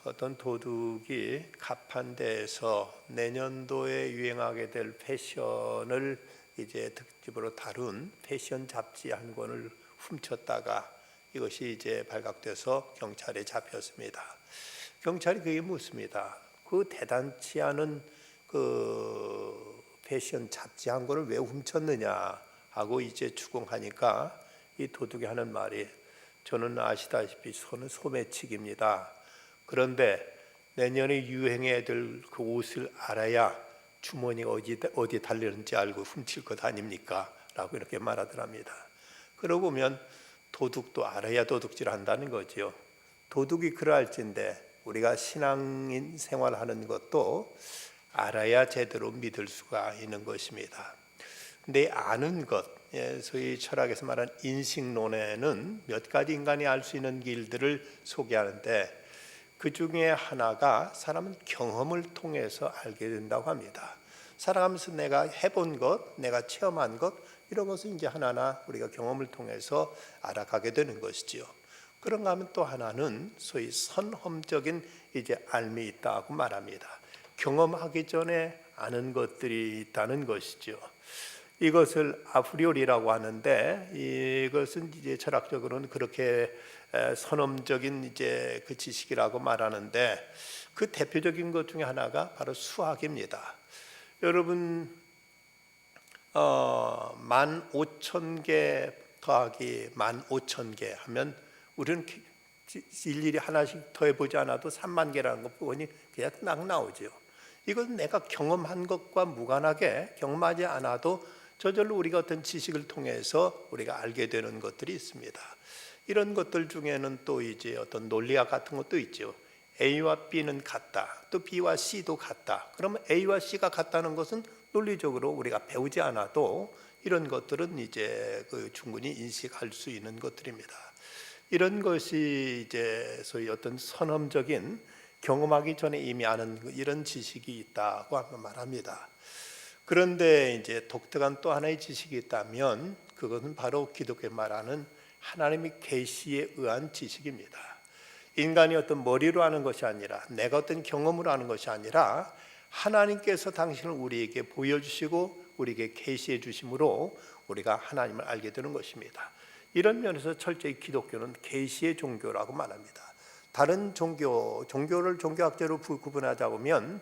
어떤 도둑이 가판대에서 내년도에 유행하게 될 패션을 이제 특집으로 다룬 패션 잡지 한 권을 훔쳤다가 이것이 이제 발각돼서 경찰에 잡혔습니다. 경찰이 그게 묻습니다. 그 대단치 않은 그 패션 잡지 한 권을 왜 훔쳤느냐 하고 이제 추궁하니까 이 도둑이 하는 말이, 저는 아시다시피 저는 소매치기입니다. 그런데 내년에 유행해야 될 그 옷을 알아야 주머니가 어디 달리는지 알고 훔칠 것 아닙니까? 라고 이렇게 말하더랍니다. 그러고 보면 도둑도 알아야 도둑질 한다는 거죠. 도둑이 그러할진데 우리가 신앙인 생활하는 것도 알아야 제대로 믿을 수가 있는 것입니다. 근데 아는 것, 소위 철학에서 말하는 인식론에는 몇 가지 인간이 알 수 있는 길들을 소개하는데, 그 중에 하나가 사람은 경험을 통해서 알게 된다고 합니다. 살아가면서 내가 해본 것, 내가 체험한 것, 이런 것을 이제 하나하나 우리가 경험을 통해서 알아가게 되는 것이지요. 그런가 하면 또 하나는 소위 선험적인 이제 알미 있다고 말합니다. 경험하기 전에 아는 것들이 있다는 것이죠. 이것을 아프리오리라고 하는데, 이것은 이제 철학적으로는 그렇게 선험적인 이제 그 지식이라고 말하는데, 그 대표적인 것 중에 하나가 바로 수학입니다. 여러분, 15,000개 더하기 15,000개 하면 우리는 일일이 하나씩 더해보지 않아도 3만 개라는 거 보니 그냥 딱 나오죠. 이건 내가 경험한 것과 무관하게 경험하지 않아도 저절로 우리가 어떤 지식을 통해서 우리가 알게 되는 것들이 있습니다. 이런 것들 중에는 또 이제 어떤 논리학 같은 것도 있죠. A와 B는 같다, 또 B와 C도 같다. 그러면 A와 C가 같다는 것은 논리적으로 우리가 배우지 않아도 이런 것들은 이제 충분히 인식할 수 있는 것들입니다. 이런 것이 이제 소위 어떤 선험적인 경험하기 전에 이미 아는 이런 지식이 있다고 말합니다. 그런데 이제 독특한 또 하나의 지식이 있다면 그것은 바로 기독교에 말하는 하나님의 계시에 의한 지식입니다. 인간이 어떤 머리로 아는 것이 아니라, 내가 어떤 경험으로 아는 것이 아니라 하나님께서 당신을 우리에게 보여주시고 우리에게 계시해 주심으로 우리가 하나님을 알게 되는 것입니다. 이런 면에서 철저히 기독교는 계시의 종교라고 말합니다. 다른 종교를 종교학적으로 구분하자 보면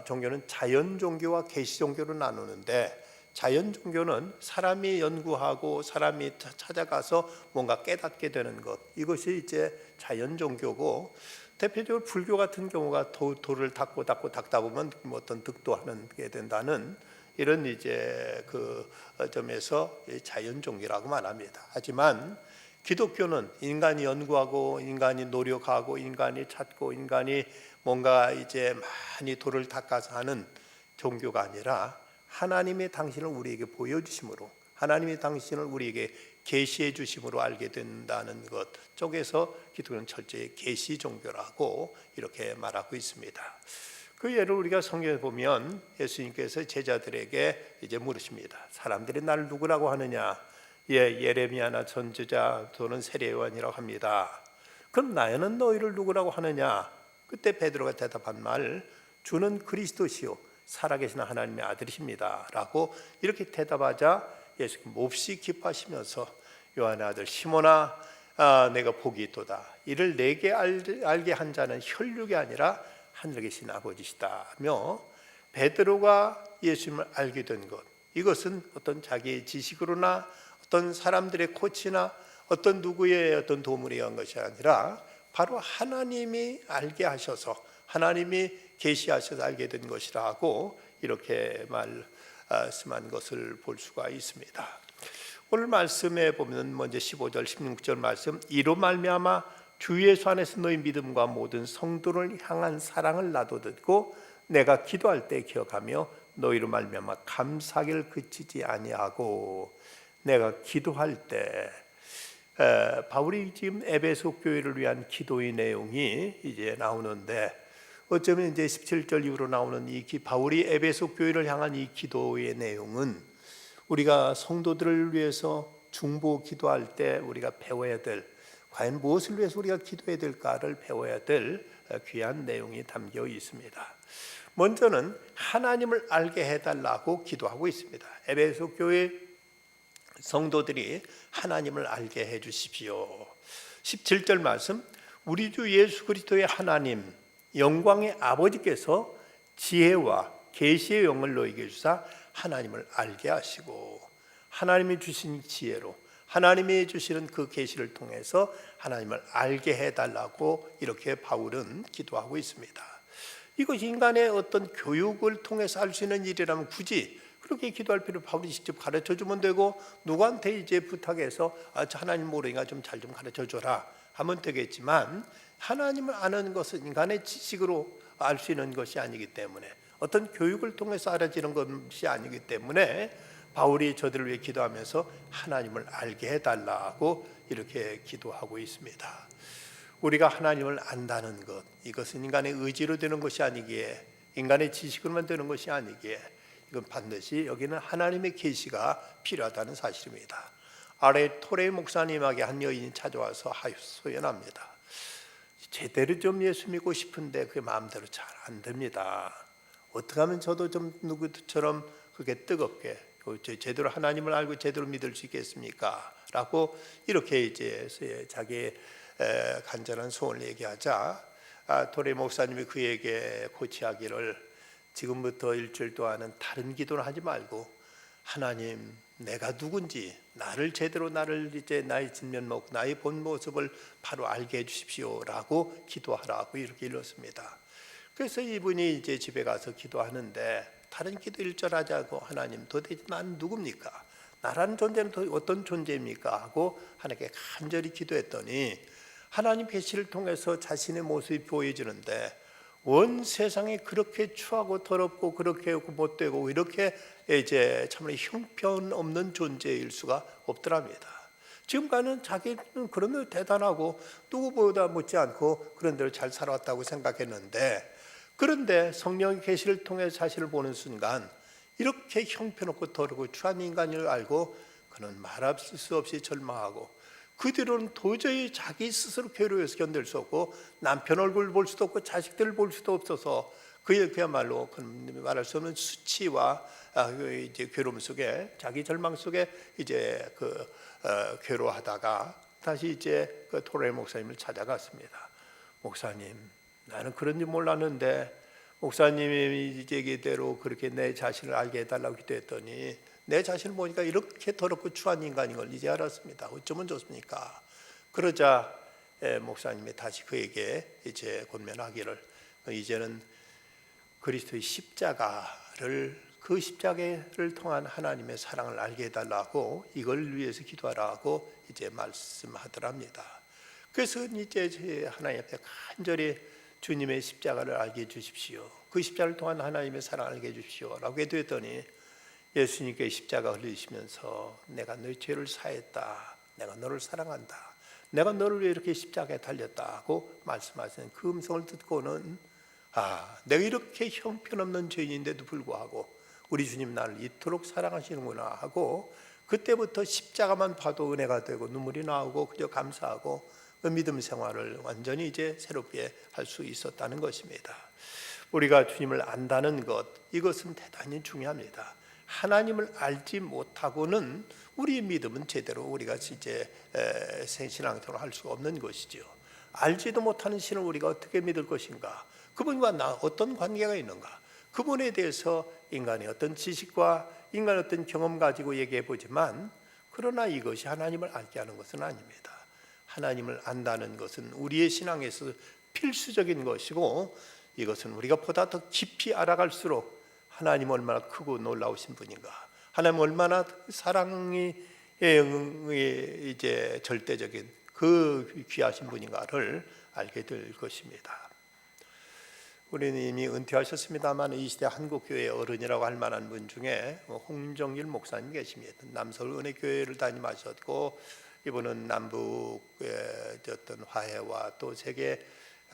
종교는 자연 종교와 계시 종교로 나누는데, 자연 종교는 사람이 연구하고 사람이 찾아가서 뭔가 깨닫게 되는 것, 이것이 이제 자연 종교고, 대표적으로 불교 같은 경우가 돌을 닦다 보면 어떤 득도하는 게 된다는 이런 이제 그 점에서 자연 종교라고 말합니다. 하지만 기독교는 인간이 연구하고 인간이 노력하고 인간이 찾고 인간이 뭔가 이제 많이 돌을 닦아서 하는 종교가 아니라, 하나님의 당신을 우리에게 보여주심으로, 하나님의 당신을 우리에게 계시해 주심으로 알게 된다는 것 쪽에서 기독교는 철저히 계시 종교라고 이렇게 말하고 있습니다. 그 예를 우리가 성경에 보면 예수님께서 제자들에게 이제 물으십니다. 사람들이 나를 누구라고 하느냐? 예레미야나 선지자 또는 세례요한이라고 합니다. 그럼 나는 너희를 누구라고 하느냐? 그때 베드로가 대답한 말, 주는 그리스도시요 살아계신 하나님의 아들이십니다 라고 이렇게 대답하자 예수님 몹시 기뻐하시면서, 요한의 아들 시몬아, 내가 복이 있도다. 이를 내게 알게 한 자는 혈육이 아니라 하늘에 계신 아버지시다며, 베드로가 예수님을 알게 된 것, 이것은 어떤 자기의 지식으로나 어떤 사람들의 코치나 어떤 누구의 어떤 도움을 의한 것이 아니라 바로 하나님이 알게 하셔서, 하나님이 계시하셔서 알게 된 것이라고 이렇게 말씀한 것을 볼 수가 있습니다. 오늘 말씀에 보면 먼저 15절 16절 말씀, 이로 말미암아 주 예수 안에서 너희 믿음과 모든 성도를 향한 사랑을 나도 듣고 내가 기도할 때 기억하며 너희로 말미암아 감사하기를 그치지 아니하고. 내가 기도할 때, 바울이 지금 에베소 교회를 위한 기도의 내용이 이제 나오는데, 어쩌면 이제 17절 이후로 나오는 이 바울이 에베소 교회를 향한 이 기도의 내용은 우리가 성도들을 위해서 중보 기도할 때 우리가 배워야 될, 과연 무엇을 위해서 우리가 기도해야 될까를 배워야 될 귀한 내용이 담겨 있습니다. 먼저는 하나님을 알게 해달라고 기도하고 있습니다. 에베소 교회 성도들이 하나님을 알게 해주십시오. 17절 말씀, 우리 주 예수 그리스도의 하나님 영광의 아버지께서 지혜와 계시의 영을 너희에게 주사 하나님을 알게 하시고, 하나님이 주신 지혜로 하나님이 주시는 그 계시를 통해서 하나님을 알게 해달라고 이렇게 바울은 기도하고 있습니다. 이것이 인간의 어떤 교육을 통해서 할 수 있는 일이라면 굳이 그렇게 기도할 필요, 바울이 직접 가르쳐 주면 되고, 누구한테 이제 부탁해서 저 하나님 모르니까 좀 잘 좀 가르쳐 줘라 하면 되겠지만, 하나님을 아는 것은 인간의 지식으로 알 수 있는 것이 아니기 때문에, 어떤 교육을 통해서 알아지는 것이 아니기 때문에 바울이 저들을 위해 기도하면서 하나님을 알게 해달라고 이렇게 기도하고 있습니다. 우리가 하나님을 안다는 것, 이것은 인간의 의지로 되는 것이 아니기에, 인간의 지식으로만 되는 것이 아니기에, 이건 반드시 여기는 하나님의 계시가 필요하다는 사실입니다. 아래 토레 목사님에게 한 여인이 찾아와서 소연합니다. 제대로 좀 예수 믿고 싶은데 그게 마음대로 잘 안 됩니다. 어떻게 하면 저도 좀 누구처럼 그게 뜨겁게 제대로 하나님을 알고 제대로 믿을 수 있겠습니까? 라고 이렇게 이제 자기의 간절한 소원을 얘기하자, 토레 목사님이 그에게 고치하기를, 지금부터 일주일 동안은 다른 기도를 하지 말고 하나님, 내가 누군지 나를 이제 나의 진면목, 나의 본 모습을 바로 알게 해주십시오라고 기도하라고 이렇게 일렀습니다. 그래서 이분이 이제 집에 가서 기도하는데, 다른 기도 일절하지 않고 하나님, 도대체 난 누굽니까? 나라는 존재는 어떤 존재입니까? 하고 하나님께 간절히 기도했더니 하나님 계시를 통해서 자신의 모습이 보여지는데, 온 세상이 그렇게 추하고 더럽고 그렇게 못되고 이렇게 이제 참으로 형편없는 존재일 수가 없더랍니다. 지금까지는 자기는 그런 대로 대단하고 누구보다 못지 않고 그런 대로 잘 살아왔다고 생각했는데, 그런데 성령의 계시를 통해 자신을 보는 순간 이렇게 형편없고 더럽고 추한 인간을 알고 그는 말할 수 없이 절망하고, 그 뒤로는 도저히 자기 스스로 괴로워서 견딜 수 없고, 남편 얼굴 볼 수도 없고 자식들을 볼 수도 없어서 그야말로 말할 수 없는 수치와 이제 괴로움 속에, 자기 절망 속에 이제 괴로워하다가 다시 이제 그 토레 목사님을 찾아갔습니다. 목사님, 나는 그런 줄 몰랐는데 목사님이 이제 얘기대로 그렇게 내 자신을 알게 해달라고 기도했더니 내 자신을 보니까 이렇게 더럽고 추한 인간인 걸 이제 알았습니다. 어쩌면 좋습니까? 그러자 목사님이 다시 그에게 이제 권면하기를, 이제는 그리스도의 십자가를, 그 십자가를 통한 하나님의 사랑을 알게 해달라고, 이걸 위해서 기도하라고 이제 말씀하더랍니다. 그래서 이제 하나님 앞에 간절히 주님의 십자가를 알게 해주십시오, 그 십자가를 통한 하나님의 사랑을 알게 해주십시오 라고 기도했더니, 예수님께 십자가 흘리시면서 내가 너의 죄를 사했다, 내가 너를 사랑한다, 내가 너를 위해 이렇게 십자가에 달렸다고 말씀하시는 그 음성을 듣고는, 내가 이렇게 형편없는 죄인인데도 불구하고 우리 주님 나를 이토록 사랑하시는구나 하고, 그때부터 십자가만 봐도 은혜가 되고 눈물이 나오고 그저 감사하고 그 믿음 생활을 완전히 이제 새롭게 할 수 있었다는 것입니다. 우리가 주님을 안다는 것, 이것은 대단히 중요합니다. 하나님을 알지 못하고는 우리 믿음은 제대로 우리가 이제 신앙생활을 할 수가 없는 것이죠. 알지도 못하는 신을 우리가 어떻게 믿을 것인가? 그분과 나 어떤 관계가 있는가? 그분에 대해서 인간의 어떤 지식과 인간의 어떤 경험 가지고 얘기해 보지만, 그러나 이것이 하나님을 알게 하는 것은 아닙니다. 하나님을 안다는 것은 우리의 신앙에서 필수적인 것이고, 이것은 우리가 보다 더 깊이 알아갈수록 하나님 얼마나 크고 놀라우신 분인가, 하나님 얼마나 사랑이 이제 절대적인 그 귀하신 분인가를 알게 될 것입니다. 우리는 이미 은퇴하셨습니다만 이 시대 한국교회의 어른이라고 할 만한 분 중에 홍정일 목사님 계십니다. 남서울 은혜교회를 담임하셨고, 이분은 남북의 어떤 화해와 또 세계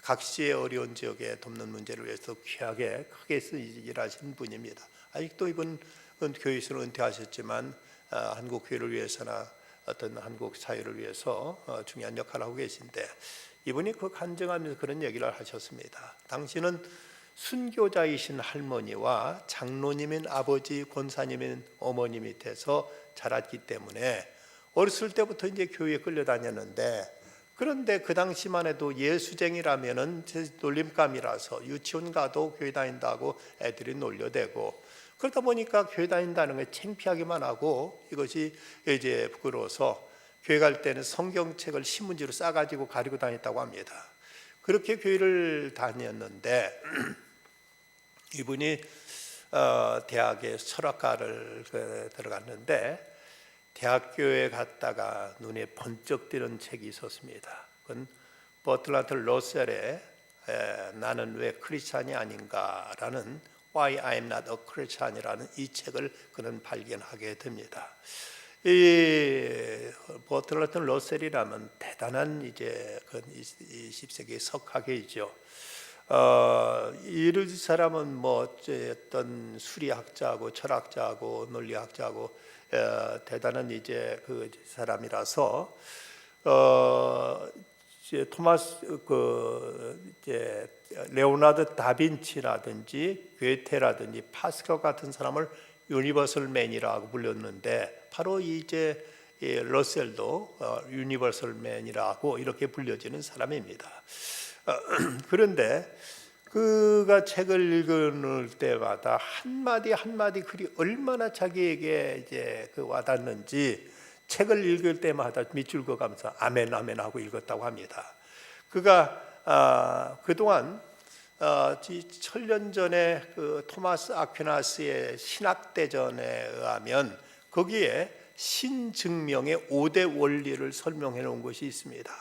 각시의 어려운 지역에 돕는 문제를 위해서 귀하게 크게 일하시는 분입니다. 아직도 이분 교회에서 은퇴하셨지만 한국 교회를 위해서나 어떤 한국 사회를 위해서 중요한 역할을 하고 계신데, 이분이 그 간증하면서 그런 얘기를 하셨습니다. 당신은 순교자이신 할머니와 장로님인 아버지, 권사님인 어머니 밑에서 자랐기 때문에 어렸을 때부터 이제 교회에 끌려다녔는데, 그런데 그 당시만 해도 예수쟁이라면은 놀림감이라서 유치원 가도 교회 다닌다고 애들이 놀려대고, 그러다 보니까 교회 다닌다는 게 창피하기만 하고 이것이 이제 부끄러워서 교회 갈 때는 성경책을 신문지로 싸가지고 가지고 다녔다고 합니다. 그렇게 교회를 다녔는데 이분이 대학에 철학과를 들어갔는데, 대학교에 갔다가 눈에 번쩍 띄는 책이 있었습니다. 그건 버틀란트 러셀의 나는 왜 크리스찬이 아닌가라는 Why I am not a Christian이라는 이 책을 그는 발견하게 됩니다. 이 버틀란트 러셀이라면 대단한 이제 20세기 석학이죠. 이 사람은 뭐 어떤 수리학자고 철학자고 논리학자고 대단한 이제 그 사람이라서 이제 토마스 이제 레오나르도 다빈치라든지 괴테라든지 파스칼 같은 사람을 유니버설맨이라고 불렸는데, 바로 이제 러셀도 유니버설맨이라고 이렇게 불려지는 사람입니다. 그런데 그가 책을 읽을 때마다 한마디 한마디 글이 얼마나 자기에게 이제 와닿는지 책을 읽을 때마다 밑줄 그어가면서 아멘 아멘 하고 읽었다고 합니다. 그가 그동안 천년 전에 그 토마스 아퀴나스의 신학대전에 의하면 거기에 신증명의 5대 원리를 설명해 놓은 것이 있습니다.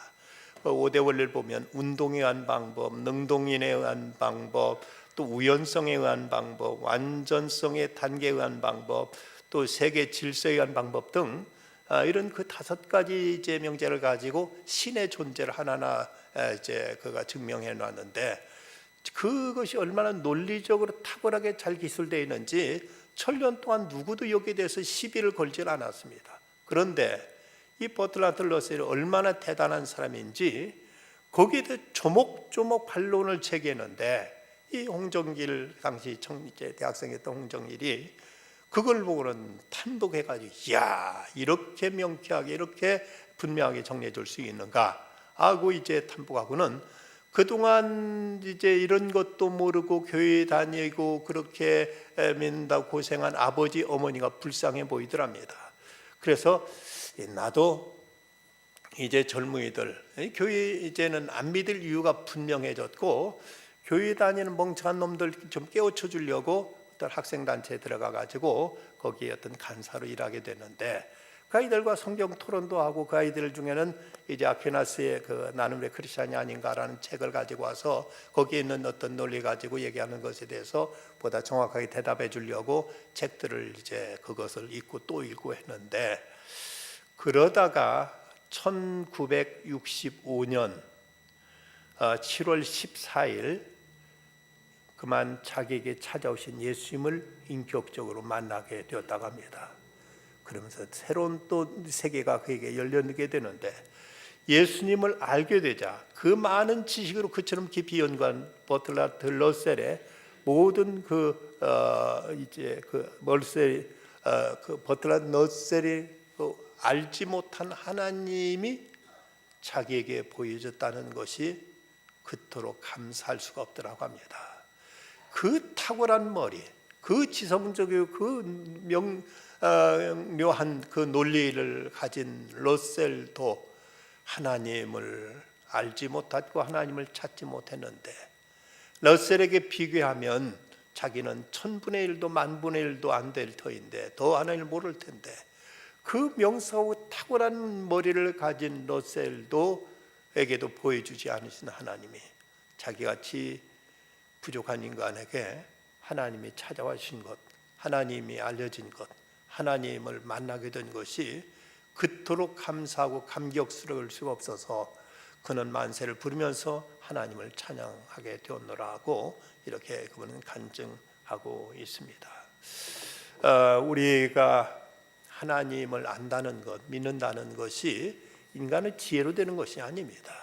5대 원리를 보면 운동에 의한 방법, 능동인에 의한 방법, 또 우연성에 의한 방법, 완전성의 단계에 의한 방법, 또 세계 질서에 의한 방법 등 이런 그 5가지 이제 명제를 가지고 신의 존재를 하나하나 이제 그가 증명해 놨는데, 그것이 얼마나 논리적으로 탁월하게 잘 기술되어 있는지 천년 동안 누구도 여기에 대해서 시비를 걸지 않았습니다. 그런데 이 버틀란트 러셀이 얼마나 대단한 사람인지 거기에 대해 조목조목 반론을 제기했는데, 이 홍정길 당시 대학생이었던 홍정길이 그걸 보고는 탄독해가지고 야, 이렇게 명쾌하게 이렇게 분명하게 정리해 줄 수 있는가 하고 이제 탐복하고는 그동안 이제 이런 것도 모르고 교회 다니고 그렇게 믿는다고 고생한 아버지 어머니가 불쌍해 보이더랍니다. 그래서 나도 이제 젊은이들 교회 이제는 안 믿을 이유가 분명해졌고, 교회 다니는 멍청한 놈들 좀 깨우쳐 주려고 어떤 학생단체에 들어가 가지고 거기에 어떤 간사로 일하게 되는데, 그 아이들과 성경 토론도 하고, 그 아이들 중에는 이제 아퀴나스의 그 나는 왜 크리스찬이 아닌가라는 책을 가지고 와서 거기에 있는 어떤 논리 가지고 얘기하는 것에 대해서 보다 정확하게 대답해 주려고 책들을 이제 그것을 읽고 또 읽고 했는데, 그러다가 1965년 7월 14일 그만 자기에게 찾아오신 예수님을 인격적으로 만나게 되었다고 합니다. 그러면서 새로운 또 세계가 그에게 열리게 되는데, 예수님을 알게 되자 그 많은 지식으로 그처럼 깊이 연구한 버틀란트 러셀의 모든 버틀란트 러셀이 알지 못한 하나님이 자기에게 보여졌다는 것이 그토록 감사할 수가 없더라고 합니다. 그 탁월한 머리, 그 지성적이고 그 묘한 그 논리를 가진 러셀도 하나님을 알지 못하고 하나님을 찾지 못했는데, 러셀에게 비교하면 자기는 1000분의 1도 10,000분의 1도 안 될 터인데 더 하나님을 모를 텐데, 그 명사하고 탁월한 머리를 가진 러셀에게도 보여주지 않으신 하나님이 자기같이 부족한 인간에게 하나님이 찾아와신 것, 하나님이 알려진 것, 하나님을 만나게 된 것이 그토록 감사하고 감격스러울 수가 없어서 그는 만세를 부르면서 하나님을 찬양하게 되었노라고 이렇게 그분은 간증하고 있습니다. 우리가 하나님을 안다는 것, 믿는다는 것이 인간의 지혜로 되는 것이 아닙니다.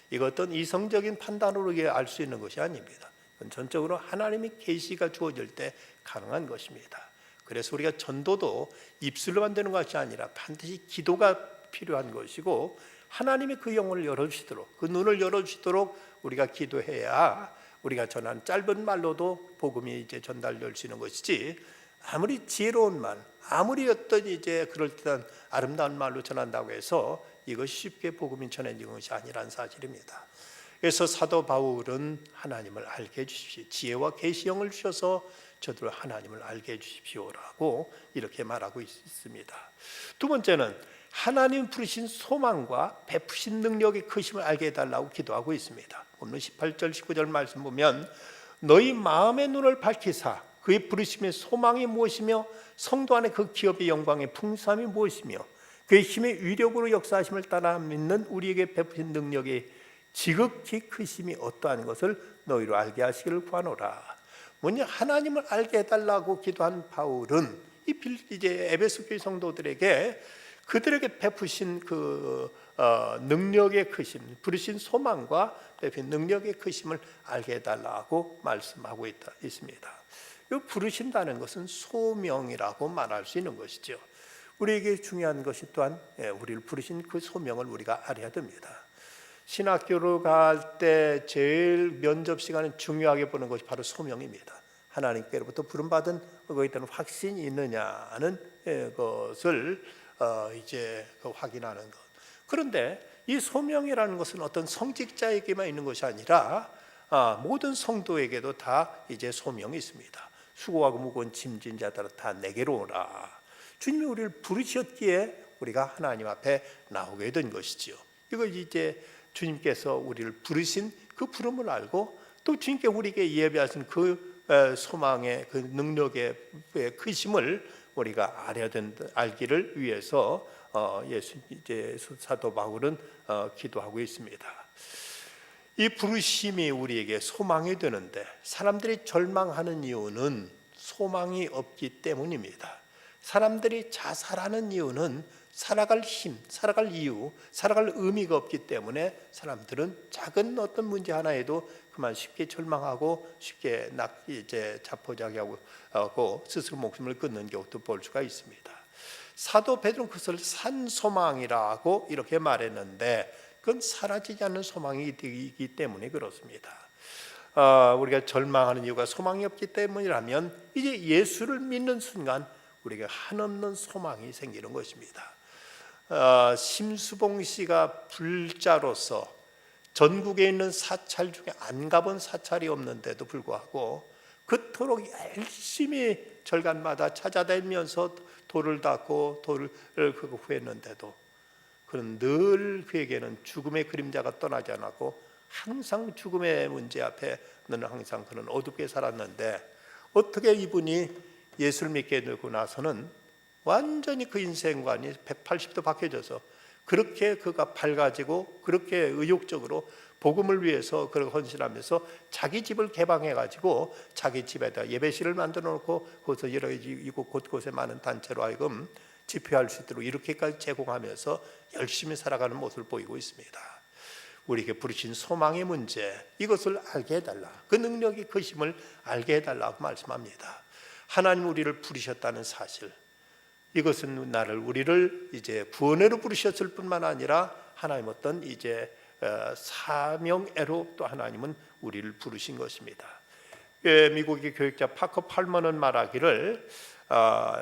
이것은 이성적인 판단으로 알 수 있는 것이 아닙니다. 전적으로 하나님의 계시가 주어질 때 가능한 것입니다. 그래서 우리가 전도도 입술로만 되는 것이 아니라 반드시 기도가 필요한 것이고, 하나님이 그 영혼을 열어주시도록, 그 눈을 열어주시도록 우리가 기도해야 우리가 전한 짧은 말로도 복음이 이제 전달될 수 있는 것이지, 아무리 지혜로운 말, 아무리 어떤 이제 그럴듯한 아름다운 말로 전한다고 해서 이것이 쉽게 복음이 전해지는 것이 아니라는 사실입니다. 그래서 사도 바울은 하나님을 알게 해주십시오, 지혜와 계시형을 주셔서 저들 하나님을 알게 해주십시오라고 이렇게 말하고 있습니다. 두 번째는 하나님 부르신 소망과 베푸신 능력의 크심을 알게 해달라고 기도하고 있습니다. 오늘 18절 19절 말씀 보면, 너희 마음의 눈을 밝히사 그의 부르심의 소망이 무엇이며 성도 안에 그 기업의 영광의 풍성함이 무엇이며 그의 힘의 위력으로 역사하심을 따라 믿는 우리에게 베푸신 능력의 지극히 크심이 어떠한 것을 너희로 알게 하시기를 구하노라. 뭐냐, 하나님을 알게 해달라고 기도한 바울은 이제 에베소 교회 성도들에게 그들에게 베푸신 그 능력의 크심, 부르신 소망과 베푸신 능력의 크심을 알게 해달라고 말씀하고 있습니다. 이 부르신다는 것은 소명이라고 말할 수 있는 것이죠. 우리에게 중요한 것이 또한 우리를 부르신 그 소명을 우리가 알아야 됩니다. 신학교로 갈 때 제일 면접 시간은 중요하게 보는 것이 바로 소명입니다. 하나님께로부터 부름받은 거기에 대한 확신이 있느냐는 것을 이제 확인하는 것. 그런데 이 소명이라는 것은 어떤 성직자에게만 있는 것이 아니라 모든 성도에게도 다 이제 소명이 있습니다. 수고하고 무거운 짐진 자들아 다 내게로 오라. 주님이 우리를 부르셨기에 우리가 하나님 앞에 나오게 된 것이지요. 이거 이제 주님께서 우리를 부르신 그 부름을 알고, 또 주님께 우리에게 예비하신 그 소망의 그 능력의 크심을 우리가 알기를 위해서 이제 사도 바울은 기도하고 있습니다. 이 부르심이 우리에게 소망이 되는데, 사람들이 절망하는 이유는 소망이 없기 때문입니다. 사람들이 자살하는 이유는 살아갈 힘, 살아갈 이유, 살아갈 의미가 없기 때문에 사람들은 작은 어떤 문제 하나에도 그만 쉽게 절망하고 쉽게 이제 자포자기하고 스스로 목숨을 끊는 경우도 볼 수가 있습니다. 사도 베드로는 그것을 산소망이라고 이렇게 말했는데, 그건 사라지지 않는 소망이기 때문에 그렇습니다. 우리가 절망하는 이유가 소망이 없기 때문이라면, 이제 예수를 믿는 순간 우리가 한없는 소망이 생기는 것입니다. 심수봉 씨가 불자로서 전국에 있는 사찰 중에 안 가본 사찰이 없는데도 불구하고 그토록 열심히 절간마다 찾아다니면서 돌을 닦고 돌을 구했는데도, 그는 늘 그에게는 죽음의 그림자가 떠나지 않았고 항상 죽음의 문제 앞에 너는 항상 그는 어둡게 살았는데, 어떻게 이분이 예수를 믿게 되고 나서는 완전히 그 인생관이 180도 바뀌어져서 그렇게 그가 밝아지고 그렇게 의욕적으로 복음을 위해서 그렇게 헌신하면서 자기 집을 개방해가지고 자기 집에다 예배실을 만들어 놓고 거기서 여러 이곳 곳곳에 많은 단체로 하여금 집회할 수 있도록 이렇게까지 제공하면서 열심히 살아가는 모습을 보이고 있습니다. 우리에게 부르신 소망의 문제, 이것을 알게 해달라, 그 능력이 크심을 알게 해달라고 말씀합니다. 하나님 우리를 부르셨다는 사실, 이것은 우리를 이제 구원으로 부르셨을 뿐만 아니라 하나님 어떤 이제 사명애로 또 하나님은 우리를 부르신 것입니다. 미국의 교육자 파커 팔먼은 말하기를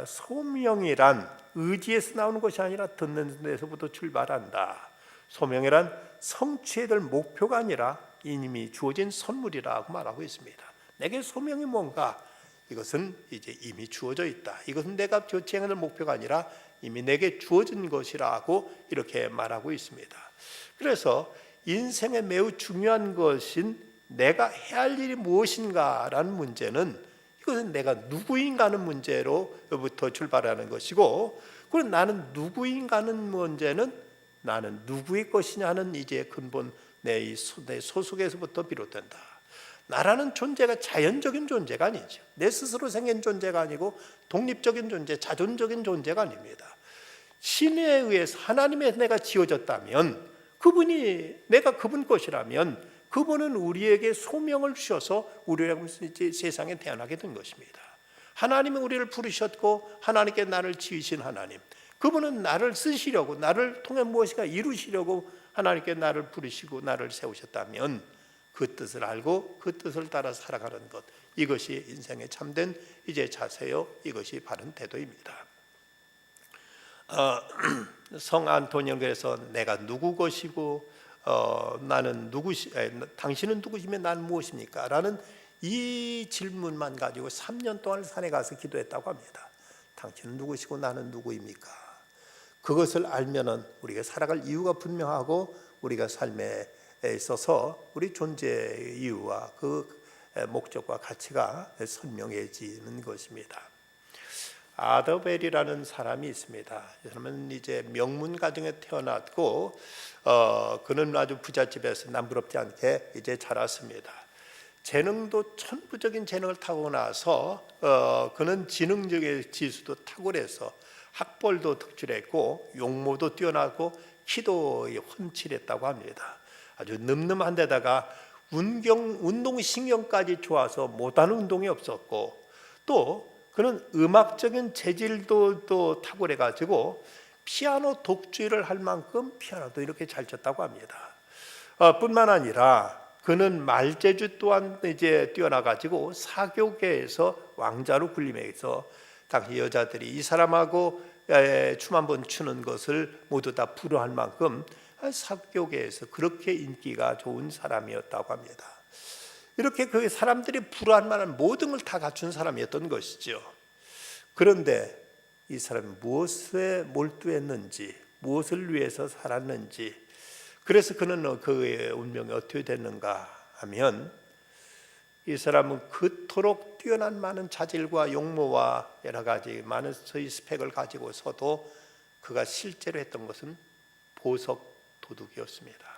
소명이란 의지에서 나오는 것이 아니라 듣는 데서부터 출발한다. 소명이란 성취해야 될 목표가 아니라 이미 주어진 선물이라고 말하고 있습니다. 내게 소명이 뭔가? 이것은 이제 이미 주어져 있다. 이것은 내가 조치해야 될 목표가 아니라 이미 내게 주어진 것이라고 이렇게 말하고 있습니다. 그래서 인생에 매우 중요한 것인 내가 해야 할 일이 무엇인가라는 문제는, 이것은 내가 누구인가는 문제로부터 출발하는 것이고, 그리고 나는 누구인가는 문제는 나는 누구의 것이냐는 이제 근본 내 소속에서부터 비롯된다. 나라는 존재가 자연적인 존재가 아니죠. 내 스스로 생긴 존재가 아니고 독립적인 존재, 자존적인 존재가 아닙니다. 신에 의해서 하나님의 내가 지어졌다면, 그분이 내가 그분 것이라면 그분은 우리에게 소명을 주셔서 우리라고 이제 세상에 태어나게 된 것입니다. 하나님은 우리를 부르셨고 하나님께 나를 지으신 하나님, 그분은 나를 쓰시려고, 나를 통해 무엇인가 이루시려고 하나님께 나를 부르시고 나를 세우셨다면 그 뜻을 알고 그 뜻을 따라 살아가는 것, 이것이 인생의 참된 이제 자세요, 이것이 바른 태도입니다. 성 안토니오께서 내가 누구 것이고 나는 당신은 누구시며 난 무엇입니까? 라는 이 질문만 가지고 3년 동안 산에 가서 기도했다고 합니다. 당신은 누구시고 나는 누구입니까? 그것을 알면은 우리가 살아갈 이유가 분명하고 우리가 삶에 있어서 우리 존재의 이유와 그 목적과 가치가 선명해지는 것입니다. 아더벨이라는 사람이 있습니다. 이 사람은 이제 명문 가정에 태어났고 그는 아주 부잣집에서 남부럽지 않게 이제 자랐습니다. 재능도 천부적인 재능을 타고나서 그는 지능적인 지수도 탁월해서 학벌도 특출했고 용모도 뛰어나고 키도 훤칠했다고 합니다. 아주 늠름한 데다가 운동신경까지 좋아서 못하는 운동이 없었고, 또 그는 음악적인 재질도 또 탁월해 가지고 피아노 독주를 할 만큼 피아노도 이렇게 잘 쳤다고 합니다. 뿐만 아니라 그는 말재주 또한 이제 뛰어나 가지고 사교계에서 왕자로 군림해서 당시 여자들이 이 사람하고 춤 한번 추는 것을 모두 다 부러워할 만큼 사교계에서 그렇게 인기가 좋은 사람이었다고 합니다. 이렇게 그 사람들이 부러워할 만한 모든 걸 다 갖춘 사람이었던 것이죠. 그런데 이 사람이 무엇에 몰두했는지, 무엇을 위해서 살았는지, 그래서 그는 그의 운명이 어떻게 됐는가 하면, 이 사람은 그토록 뛰어난 많은 자질과 용모와 여러 가지 많은 스펙을 가지고서도 그가 실제로 했던 것은 보석 도둑이었습니다.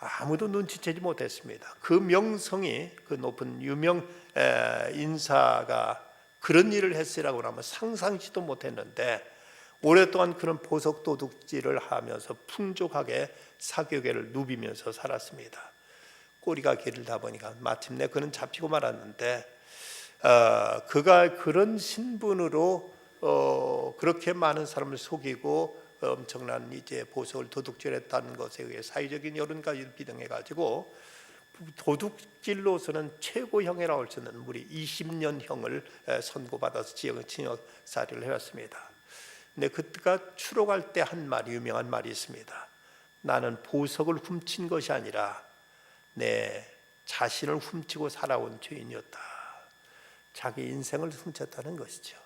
아무도 눈치채지 못했습니다. 그 명성이, 그 높은 유명 인사가 그런 일을 했으라고 하면 상상치도 못했는데, 오랫동안 그런 보석 도둑질을 하면서 풍족하게 사교계를 누비면서 살았습니다. 꼬리가 길다 보니까 마침내 그는 잡히고 말았는데, 그가 그런 신분으로 그렇게 많은 사람을 속이고 엄청난 이제 보석을 도둑질했다는 것에 의해 사회적인 여론까지 비등해 가지고 도둑질로서는 최고형에 나올 수 있는 무려 20년형을 선고받아서 징역살이를 해왔습니다. 근데 그가 추록할 때 한 말이, 유명한 말이 있습니다. 나는 보석을 훔친 것이 아니라 내 자신을 훔치고 살아온 죄인이었다. 자기 인생을 훔쳤다는 것이죠.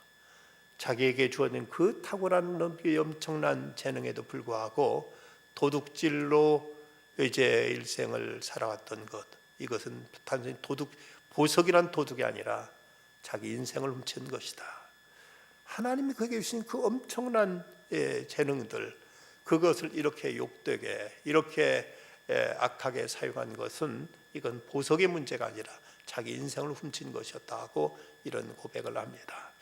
자기에게 주어진 그 탁월한 엄청난 재능에도 불구하고 도둑질로 이제 일생을 살아왔던 것, 이것은 단순히 보석이란 도둑이 아니라 자기 인생을 훔친 것이다. 하나님이 그에게 주신 그 엄청난 재능들, 그것을 이렇게 욕되게, 이렇게 악하게 사용한 것은 이건 보석의 문제가 아니라 자기 인생을 훔친 것이었다고 이런 고백을 합니다.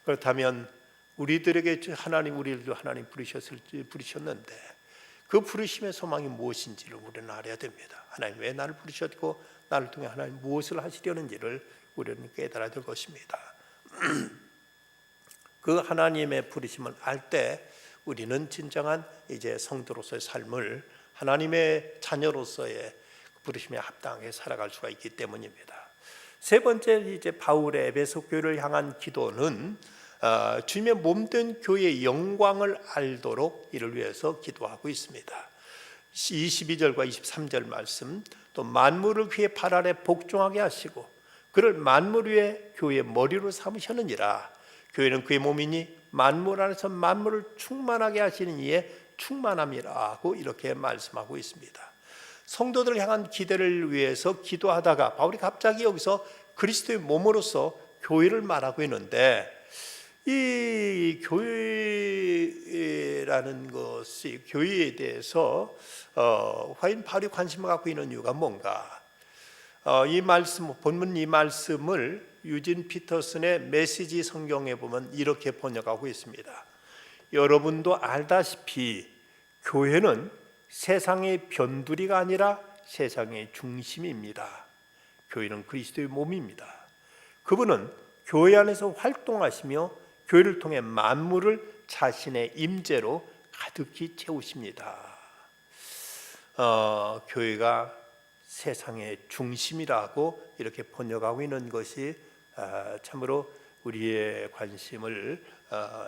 그렇다면 우리들에게 우리들도 하나님 부르셨는데 그 부르심의 소망이 무엇인지를 우리는 알아야 됩니다. 하나님 왜 나를 부르셨고 나를 통해 하나님 무엇을 하시려는지를 우리는 깨달아야 될 것입니다. 그 하나님의 부르심을 알 때 우리는 진정한 이제 성도로서의 삶을 하나님의 자녀로서의 부르심에 합당하게 살아갈 수가 있기 때문입니다. 세 번째, 이제 바울의 에베소 교회를 향한 기도는 주님의 몸된 교회의 영광을 알도록 이를 위해서 기도하고 있습니다. 22절과 23절 말씀, 또 만물을 그의 발 아래 복종하게 하시고 그를 만물 위에 교회의 머리로 삼으셨느니라. 교회는 그의 몸이니 만물 안에서 만물을 충만하게 하시는 이에 충만함이라고 이렇게 말씀하고 있습니다. 성도들을 향한 기대를 위해서 기도하다가 바울이 갑자기 여기서 그리스도의 몸으로서 교회를 말하고 있는데, 이 교회라는 것이, 교회에 대해서 과연 바울이 관심을 갖고 있는 이유가 뭔가? 이 말씀, 본문 이 말씀을 유진 피터슨의 메시지 성경에 보면 이렇게 번역하고 있습니다. 여러분도 알다시피 교회는 세상의 변두리가 아니라 세상의 중심입니다. 교회는 그리스도의 몸입니다. 그분은 교회 안에서 활동하시며 교회를 통해 만물을 자신의 임재로 가득히 채우십니다. 교회가 세상의 중심이라고 이렇게 번역하고 있는 것이 참으로 우리의 관심을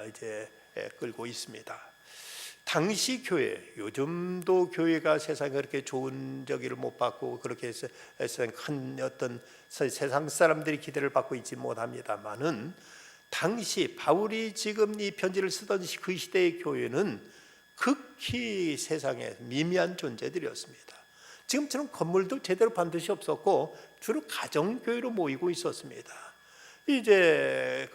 이제 끌고 있습니다. 당시 교회, 요즘도 교회가 세상에 그렇게 좋은 저기를 못 받고 그렇게 해서 큰 어떤 세상 사람들이 기대를 받고 있지 못합니다만은, 당시 바울이 지금 이 편지를 쓰던 그 시대의 교회는 극히 세상에 미미한 존재들이었습니다. 지금처럼 건물도 제대로 반드시 없었고 주로 가정교회로 모이고 있었습니다. 이제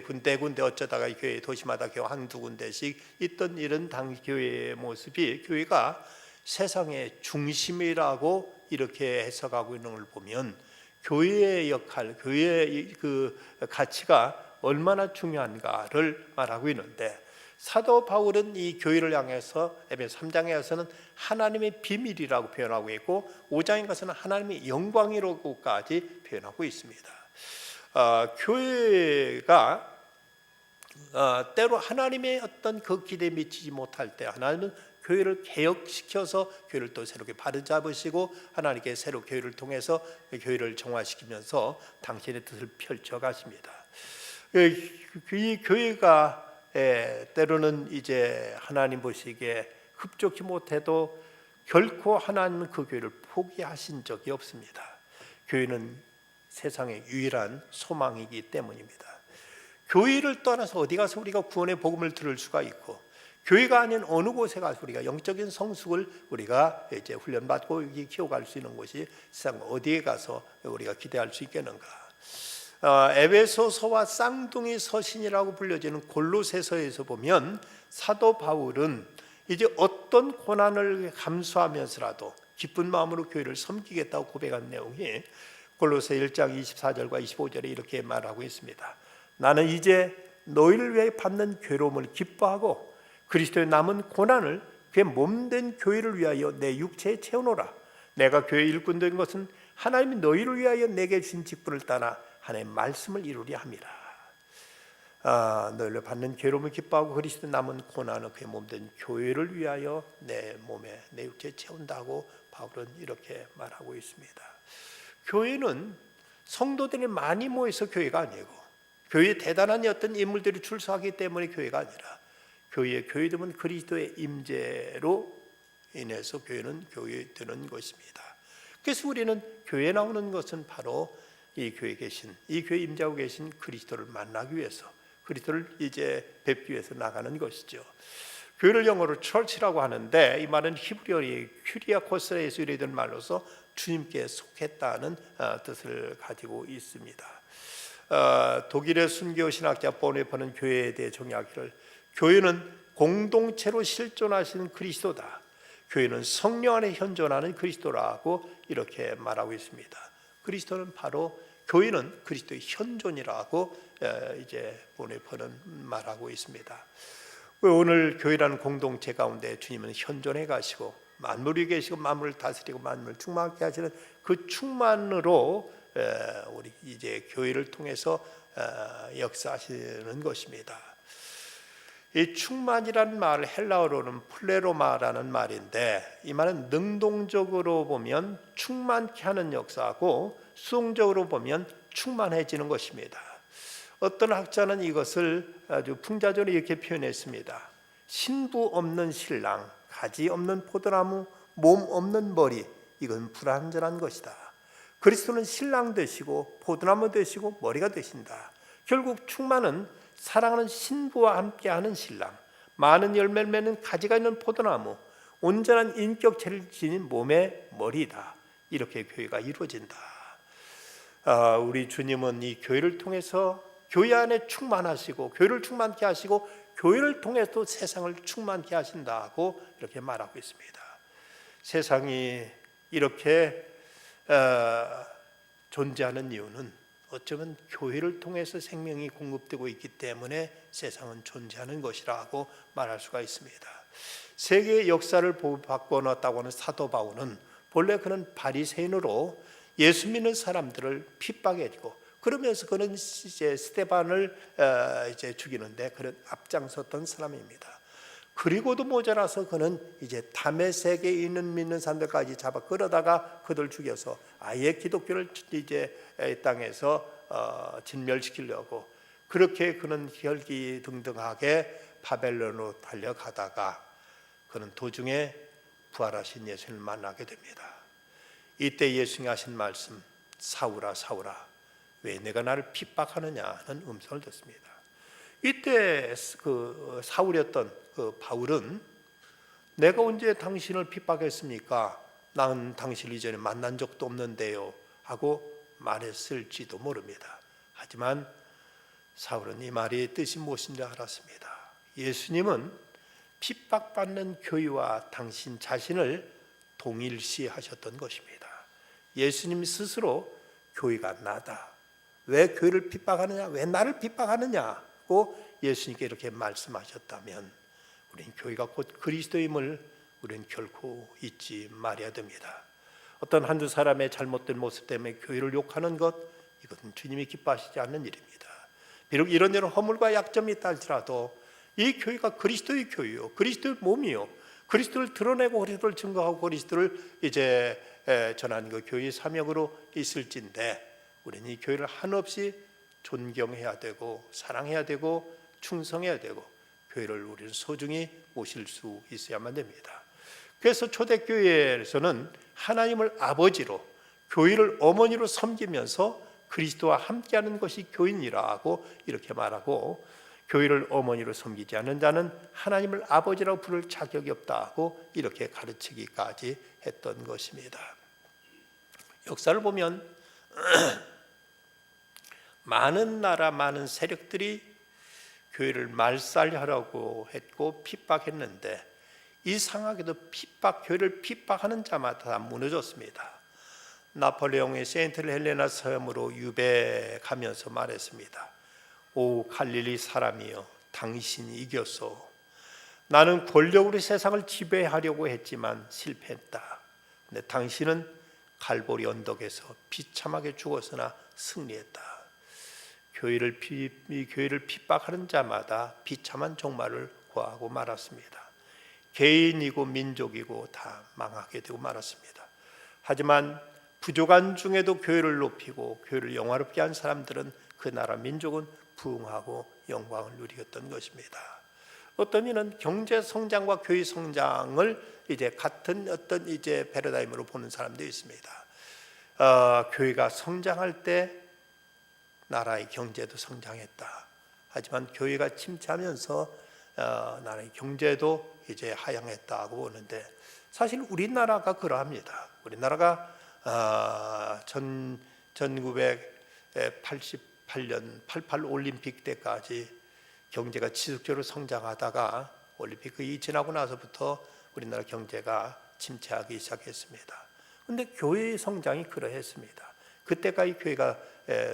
군데 어쩌다가 교회 도시마다 교회 한두 군데씩 있던 이런 당시 교회의 모습이 교회가 세상의 중심이라고 이렇게 해석하고 있는 걸 보면 교회의 역할, 교회의 그 가치가 얼마나 중요한가를 말하고 있는데, 사도 바울은 이 교회를 향해서 에베소 3장에서는 하나님의 비밀이라고 표현하고 있고 5장에 가서는 하나님의 영광이라고까지 표현하고 있습니다. 교회가 때로 하나님의 어떤 그 기대에 미치지 못할 때 하나님은 교회를 개혁시켜서 교회를 또 새롭게 바로잡으시고 하나님께 새로 교회를 통해서 교회를 정화시키면서 당신의 뜻을 펼쳐가십니다. 이 교회가 때로는 이제 하나님 보시기에 흡족히 못해도 결코 하나님은 그 교회를 포기하신 적이 없습니다. 교회는 세상의 유일한 소망이기 때문입니다. 교회를 떠나서 어디 가서 우리가 구원의 복음을 들을 수가 있고, 교회가 아닌 어느 곳에 가서 우리가 영적인 성숙을 우리가 이제 훈련받고 키워갈 수 있는 곳이 세상 어디에 가서 우리가 기대할 수 있겠는가? 에베소서와 쌍둥이 서신이라고 불려지는 골로새서에서 보면 사도 바울은 이제 어떤 고난을 감수하면서라도 기쁜 마음으로 교회를 섬기겠다고 고백한 내용이 골로새 1장 24절과 25절에 이렇게 말하고 있습니다. 나는 이제 너희를 위해 받는 괴로움을 기뻐하고 그리스도의 남은 고난을 그의 몸된 교회를 위하여 내 육체에 채우노라. 내가 교회 일꾼 된 것은 하나님이 너희를 위하여 내게 주신 직분을 따라 하나님의 말씀을 이루려 함이라. 너희를 받는 괴로움을 기뻐하고 그리스도 남은 고난은 그의 몸된 교회를 위하여 내 몸에 내 육체에 채운다고 바울은 이렇게 말하고 있습니다. 교회는 성도들이 많이 모여서 교회가 아니고, 교회에 대단한 어떤 인물들이 출석하기 때문에 교회가 아니라, 교회의 교회됨은 그리스도의 임재로 인해서 교회는 교회되는 것입니다. 그래서 우리는 교회에 나오는 것은 바로 이 교회에 계신, 이 교회에 임재하고 계신 그리스도를 만나기 위해서, 그리스도를 이제 뵙기 위해서 나가는 것이죠. 교회를 영어로 church라고 하는데, 이 말은 히브리어의 큐리아코스에서 유래된 말로서 주님께 속했다는 뜻을 가지고 있습니다. 독일의 순교 신학자 보네퍼는 교회에 대해 정의하기를, 교회는 공동체로 실존하시는 그리스도다. 교회는 성령 안에 현존하는 그리스도라고 이렇게 말하고 있습니다. 그리스도는 바로, 교회는 그리스도의 현존이라고 이제 보네퍼는 말하고 있습니다. 오늘 교회라는 공동체 가운데 주님은 현존해 가시고 만물이 계시고 만물을 다스리고 만물을 충만하게 하시는 그 충만으로 우리 이제 교회를 통해서 역사하시는 것입니다. 이 충만이라는 말, 헬라어로는 플레로마라는 말인데, 이 말은 능동적으로 보면 충만케 하는 역사고 수동적으로 보면 충만해지는 것입니다. 어떤 학자는 이것을 아주 풍자적으로 이렇게 표현했습니다. 신부 없는 신랑, 가지 없는 포도나무, 몸 없는 머리, 이건 불완전한 것이다. 그리스도는 신랑 되시고 포도나무 되시고 머리가 되신다. 결국 충만은 사랑하는 신부와 함께하는 신랑, 많은 열매를 맺는 가지가 있는 포도나무, 온전한 인격체를 지닌 몸의 머리다. 이렇게 교회가 이루어진다. 우리 주님은 이 교회를 통해서 교회 안에 충만하시고 교회를 충만케 하시고 교회를 통해서 세상을 충만케 하신다고 이렇게 말하고 있습니다. 세상이 이렇게 존재하는 이유는 어쩌면 교회를 통해서 생명이 공급되고 있기 때문에 세상은 존재하는 것이라고 말할 수가 있습니다. 세계의 역사를 바꿔놨다고 하는 사도 바울은 본래 그는 바리새인으로 예수 믿는 사람들을 핍박했고, 그러면서 그는 이제 스데반을 이제 죽이는데 그런 앞장섰던 사람입니다. 그리고도 모자라서 그는 이제 다메섹에 있는 믿는 사람들까지 잡아 끌어다가 그들 죽여서 아예 기독교를 이제 이 땅에서 진멸시키려고, 그렇게 그는 혈기등등하게 바벨론으로 달려가다가 그는 도중에 부활하신 예수님을 만나게 됩니다. 이때 예수님이 하신 말씀, 사울아 사울아 왜 내가 나를 핍박하느냐 하는 음성을 듣습니다. 이때 그 사울이었던 그 바울은 내가 언제 당신을 핍박했습니까? 나는 당신을 이전에 만난 적도 없는데요 하고 말했을지도 모릅니다. 하지만 사울은 이 말이 뜻이 무엇인지 알았습니다. 예수님은 핍박받는 교회와 당신 자신을 동일시하셨던 것입니다. 예수님 스스로 교회가 나다. 왜 교회를 핍박하느냐? 왜 나를 핍박하느냐고 예수님께 이렇게 말씀하셨다면 우리는 교회가 곧 그리스도임을 우리는 결코 잊지 말아야 됩니다. 어떤 한두 사람의 잘못된 모습 때문에 교회를 욕하는 것, 이것은 주님이 기뻐하시지 않는 일입니다. 비록 이런저런 허물과 약점이 있다 할지라도 이 교회가 그리스도의 교회요, 그리스도의 몸이요, 그리스도를 드러내고 그리스도를 증거하고 그리스도를 이제 전하는 그 교회의 사명으로 있을진데, 우리는 이 교회를 한없이 존경해야 되고 사랑해야 되고 충성해야 되고 교회를 우리는 소중히 모실 수 있어야만 됩니다. 그래서 초대교회에서는 하나님을 아버지로, 교회를 어머니로 섬기면서 그리스도와 함께하는 것이 교인이라고 이렇게 말하고, 교회를 어머니로 섬기지 않는 자는 하나님을 아버지라고 부를 자격이 없다고 이렇게 가르치기까지 했던 것입니다. 역사를 보면 많은 나라, 많은 세력들이 교회를 말살하려고 했고 핍박했는데, 이상하게도 교회를 핍박하는 자마다 다 무너졌습니다. 나폴레옹의 세인트 헬레나 섬으로 유배가면서 말했습니다. 오 갈릴리 사람이여, 당신이 이겼소. 나는 권력으로 세상을 지배하려고 했지만 실패했다. 근데 당신은 갈보리 언덕에서 비참하게 죽었으나 승리했다. 교회를 핍박하는 자마다 비참한 종말을 고하고 말았습니다. 개인이고 민족이고 다 망하게 되고 말았습니다. 하지만 부족한 중에도 교회를 높이고 교회를 영화롭게 한 사람들은 그 나라 민족은 부흥하고 영광을 누리었던 것입니다. 어떤 이는 경제 성장과 교회 성장을 이제 같은 어떤 이제 패러다임으로 보는 사람도 있습니다. 교회가 성장할 때 나라의 경제도 성장했다. 하지만 교회가 침체하면서 나라의 경제도 이제 하향했다고 보는데, 사실 우리나라가 그러합니다. 우리나라가 1988년 88 올림픽 때까지 경제가 지속적으로 성장하다가 올림픽이 지나고 나서부터 우리나라 경제가 침체하기 시작했습니다. 그런데 교회의 성장이 그러했습니다. 그때까지 교회가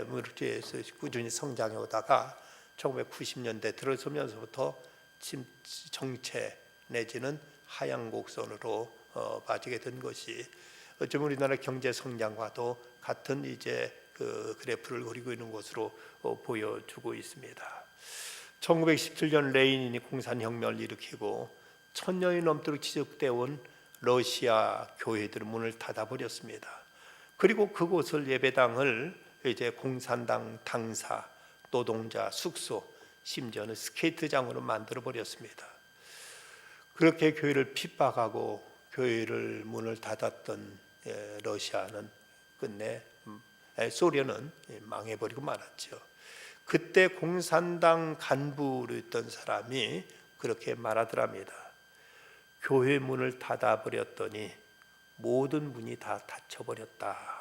물질에서 꾸준히 성장해 오다가 1990년대 들어서면서부터 정체 내지는 하향 곡선으로 빠지게 된 것이 어쩌면 우리나라 경제 성장과도 같은 이제 그 그래프를 그리고 있는 것으로 보여주고 있습니다. 1917년 레닌이 공산혁명을 일으키고 1000년이 넘도록 지속되어 온 러시아 교회들의 문을 닫아버렸습니다. 그리고 그곳을 예배당을 이제 공산당 당사, 노동자 숙소, 심지어는 스케이트장으로 만들어 버렸습니다. 그렇게 교회를 핍박하고 교회를 문을 닫았던 러시아는 끝내 소련은 망해버리고 말았죠. 그때 공산당 간부로 있던 사람이 그렇게 말하더랍니다. 교회 문을 닫아버렸더니 모든 문이 다 닫혀버렸다.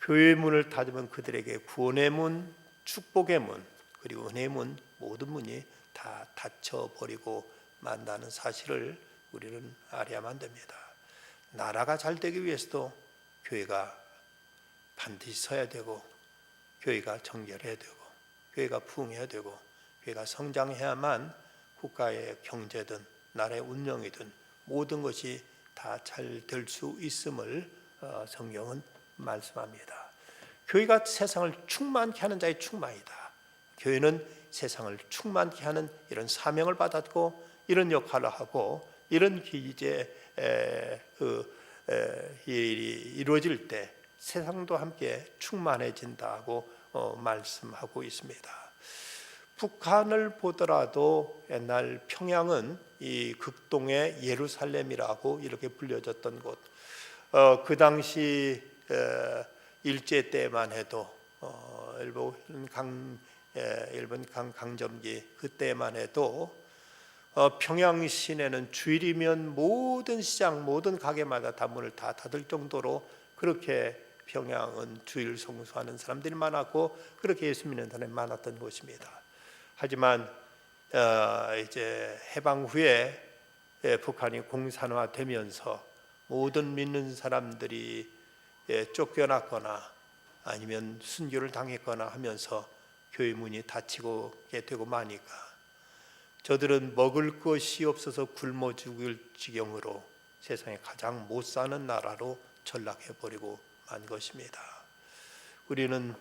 교회 문을 닫으면 그들에게 구원의 문, 축복의 문, 그리고 은혜의 문, 모든 문이 다 닫혀버리고 만다는 사실을 우리는 알아야만 됩니다. 나라가 잘 되기 위해서도 교회가 반드시 서야 되고, 교회가 정결해야 되고 교회가 부흥해야 되고 교회가 성장해야만 국가의 경제든 나라의 운영이든 모든 것이 다 잘 될 수 있음을 성경은 말씀합니다. 교회가 세상을 충만케 하는 자의 충만이다. 교회는 세상을 충만케 하는 이런 사명을 받았고 이런 역할을 하고 이런 이제 일이 이루어질 때 세상도 함께 충만해진다고 말씀하고 있습니다. 북한을 보더라도 옛날 평양은 이 극동의 예루살렘이라고 이렇게 불려졌던 곳. 그 당시 일제 때만 해도 일본 강점기 그때만 해도 평양 시내는 주일이면 모든 시장 모든 가게마다 다 문을 다 닫을 정도로 그렇게 평양은 주일 성수하는 사람들이 많았고 그렇게 예수 믿는 사람이 많았던 곳입니다. 하지만 이제 해방 후에 북한이 공산화되면서 모든 믿는 사람들이 쫓겨났거나 아니면 순교를 당했거나 하면서 교회 문이 닫히게 되고 마니까 저들은 먹을 것이 없어서 굶어 죽을 지경으로 세상에 가장 못 사는 나라로 전락해버리고 만 것입니다. 우리는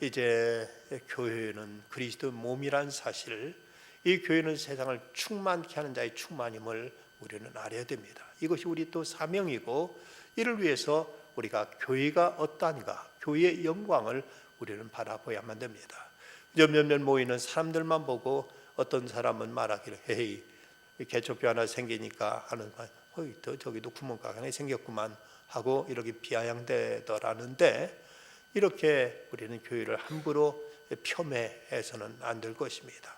이제 교회는 그리스도 몸이란 사실, 이 교회는 세상을 충만케 하는 자의 충만임을 우리는 알아야 됩니다. 이것이 우리 또 사명이고 이를 위해서 우리가 교회가 어떠한가, 교회의 영광을 우리는 바라봐야만 됩니다. 몇몇 모이는 사람들만 보고 어떤 사람은 말하기를 헤이 개척교 하나 생기니까 하는 말, 저기도 구멍가게 하나 생겼구만 하고 이렇게 비아냥대더라는데 이렇게 우리는 교회를 함부로 폄훼해서는 안 될 것입니다.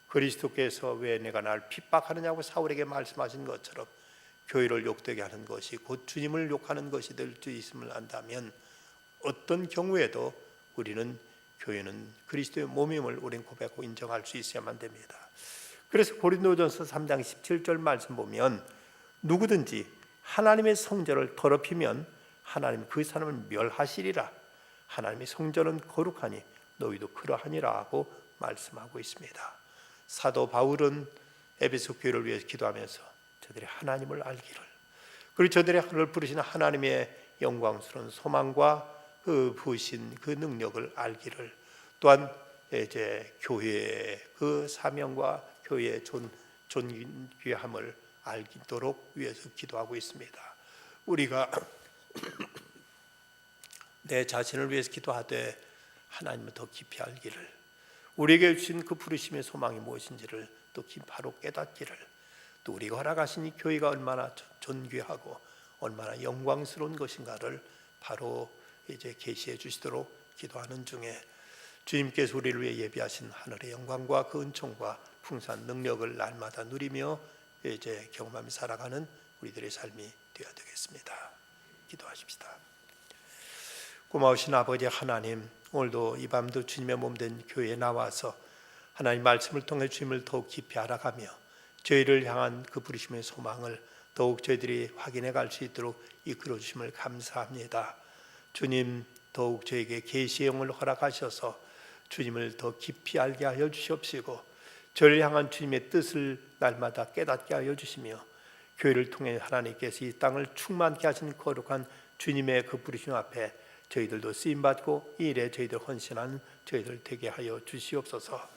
그리스도께서 왜 내가 날 핍박하느냐고 사울에게 말씀하신 것처럼 교회를 욕되게 하는 것이 곧 주님을 욕하는 것이 될 수 있음을 안다면 어떤 경우에도 우리는 교회는 그리스도의 몸임을 우리는 고백하고 인정할 수 있어야만 됩니다. 그래서 고린도전서 3장 17절 말씀 보면 누구든지 하나님의 성전을 더럽히면 하나님 그 사람을 멸하시리라. 하나님의 성전은 거룩하니 너희도 그러하니라 하고 말씀하고 있습니다. 사도 바울은 에베소 교회를 위해서 기도하면서 저들이 하나님을 알기를, 그리고 저들의 하늘을 부르시는 하나님의 영광스러운 소망과 그 부으신 그 능력을 알기를, 또한 이제 교회의 그 사명과 교회의 존귀함을 알도록 위해서 기도하고 있습니다. 우리가 내 자신을 위해서 기도하되 하나님을 더 깊이 알기를, 우리에게 주신 그 부르심의 소망이 무엇인지를 또 바로 깨닫기를, 또 우리가 허락하신 이 교회가 얼마나 존귀하고 얼마나 영광스러운 것인가를 바로 이제 계시해 주시도록 기도하는 중에 주님께서 우리를 위해 예비하신 하늘의 영광과 그 은총과 풍성한 능력을 날마다 누리며 이제 경험하며 살아가는 우리들의 삶이 되어야 되겠습니다. 기도하십시다. 고마우신 아버지 하나님, 오늘도 이 밤도 주님의 몸된 교회에 나와서 하나님 말씀을 통해 주님을 더욱 깊이 알아가며 저희를 향한 그 부르심의 소망을 더욱 저희들이 확인해 갈 수 있도록 이끌어 주심을 감사합니다. 주님, 더욱 저에게 계시의 영을 허락하셔서 주님을 더 깊이 알게 하여 주시옵시고 저를 향한 주님의 뜻을 날마다 깨닫게 하여 주시며 교회를 통해 하나님께서 이 땅을 충만케 하신 거룩한 주님의 그 부르심 앞에 저희들도 쓰임받고 이 일에 저희들 헌신하는 저희들 되게 하여 주시옵소서.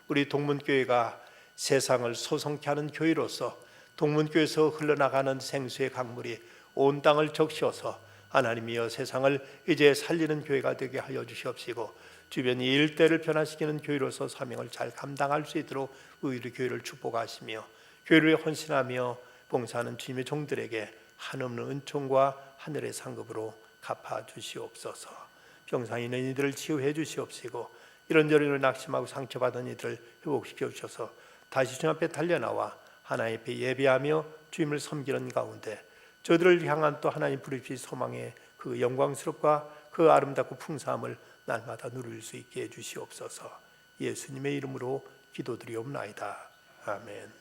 우리 동문교회가 세상을 소성케 하는 교회로서 동문교회에서 흘러나가는 생수의 강물이 온 땅을 적셔서 하나님이여 세상을 이제 살리는 교회가 되게 하여 주시옵시고 주변 일대를 변화시키는 교회로서 사명을 잘 감당할 수 있도록 우리 교회를 축복하시며 교회를 헌신하며 봉사하는 주님의 종들에게 한없는 은총과 하늘의 상급으로 갚아 주시옵소서. 병상 있는 이들을 치유해 주시옵시고 이런저런 낙심하고 상처받은 이들을 회복시켜 주셔서 다시 주님 앞에 달려나와 하나님 앞에 예배하며 주님을 섬기는 가운데 저들을 향한 또 하나님 부르신 소망의 그 영광스럽고 그 아름답고 풍성함을 날마다 누릴 수 있게 해 주시옵소서. 예수님의 이름으로 기도드리옵나이다. 아멘.